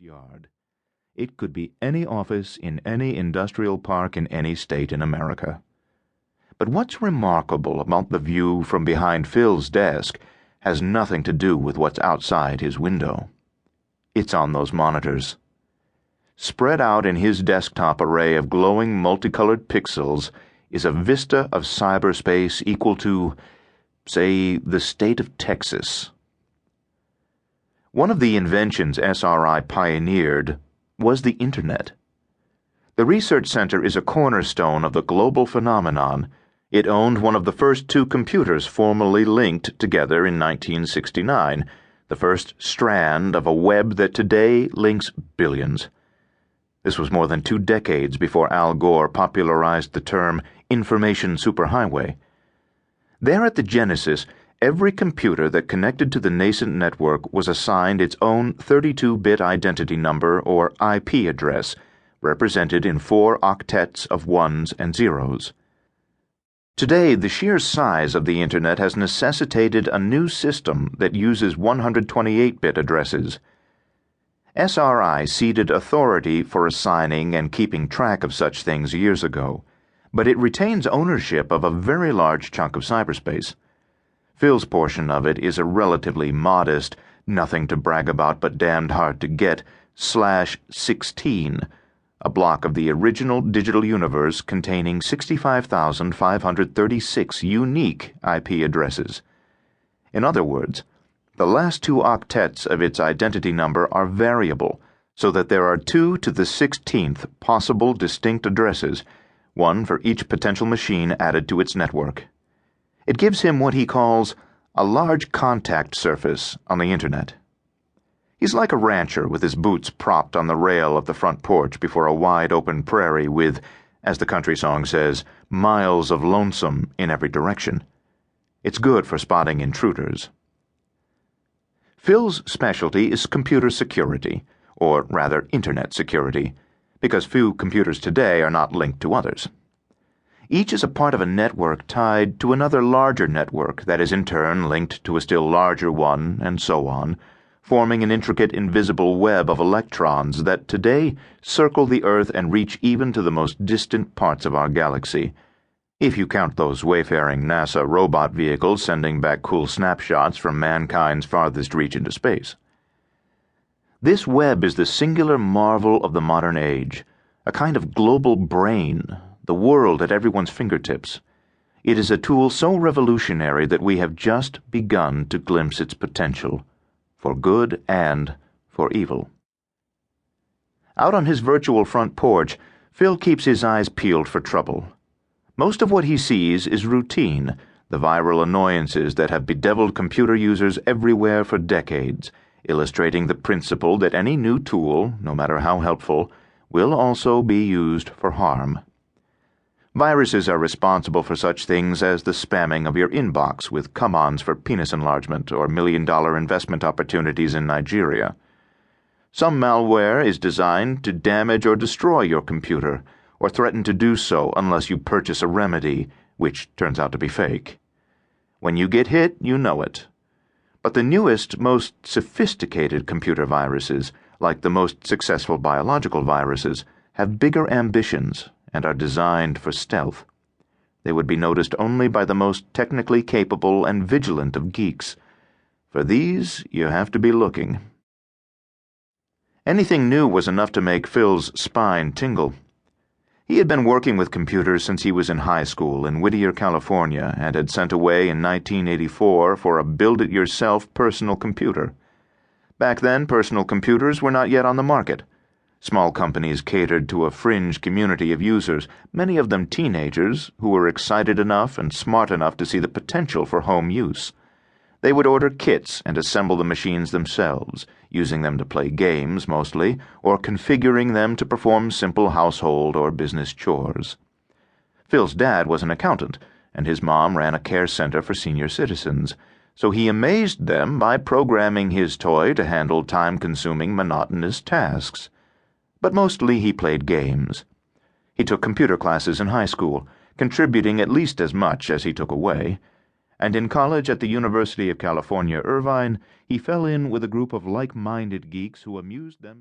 yard. It could be any office in any industrial park in any state in America. But what's remarkable about the view from behind Phil's desk has nothing to do with what's outside his window. It's on those monitors. Spread out in his desktop array of glowing multicolored pixels is a vista of cyberspace equal to, say, the state of Texas. One of the inventions SRI pioneered was the Internet. The research center is a cornerstone of the global phenomenon. It owned one of the first two computers formally linked together in 1969, the first strand of a web that today links billions. This was more than 2 decades before Al Gore popularized the term information superhighway. There at the genesis, every computer that connected to the nascent network was assigned its own 32-bit identity number or IP address, represented in 4 octets of ones and zeros. Today, the sheer size of the Internet has necessitated a new system that uses 128-bit addresses. SRI ceded authority for assigning and keeping track of such things years ago, but it retains ownership of a very large chunk of cyberspace. Phil's portion of it is a relatively modest, nothing to brag about but damned hard to get, /16, a block of the original digital universe containing 65,536 unique IP addresses. In other words, the last 2 octets of its identity number are variable, so that there are 2 to the 16th possible distinct addresses, one for each potential machine added to its network. It gives him what he calls a large contact surface on the Internet. He's like a rancher with his boots propped on the rail of the front porch before a wide-open prairie with, as the country song says, miles of lonesome in every direction. It's good for spotting intruders. Phil's specialty is computer security, or rather Internet security, because few computers today are not linked to others. Each is a part of a network tied to another larger network that is in turn linked to a still larger one, and so on, forming an intricate invisible web of electrons that today circle the Earth and reach even to the most distant parts of our galaxy, if you count those wayfaring NASA robot vehicles sending back cool snapshots from mankind's farthest reach into space. This web is the singular marvel of the modern age, a kind of global brain, the world at everyone's fingertips. It is a tool so revolutionary that we have just begun to glimpse its potential, for good and for evil. Out on his virtual front porch, Phil keeps his eyes peeled for trouble. Most of what he sees is routine, the viral annoyances that have bedeviled computer users everywhere for decades, illustrating the principle that any new tool, no matter how helpful, will also be used for harm. Viruses are responsible for such things as the spamming of your inbox with come-ons for penis enlargement or million-dollar investment opportunities in Nigeria. Some malware is designed to damage or destroy your computer, or threaten to do so unless you purchase a remedy, which turns out to be fake. When you get hit, you know it. But the newest, most sophisticated computer viruses, like the most successful biological viruses, have bigger ambitions and are designed for stealth. They would be noticed only by the most technically capable and vigilant of geeks. For these, you have to be looking. Anything new was enough to make Phil's spine tingle. He had been working with computers since he was in high school in Whittier, California, and had sent away in 1984 for a build-it-yourself personal computer. Back then, personal computers were not yet on the market. Small companies catered to a fringe community of users, many of them teenagers who were excited enough and smart enough to see the potential for home use. They would order kits and assemble the machines themselves, using them to play games mostly, or configuring them to perform simple household or business chores. Phil's dad was an accountant, and his mom ran a care center for senior citizens, so he amazed them by programming his toy to handle time-consuming, monotonous tasks. But mostly he played games. He took computer classes in high school, contributing at least as much as he took away, and in college at the University of California, Irvine, he fell in with a group of like-minded geeks who amused themselves.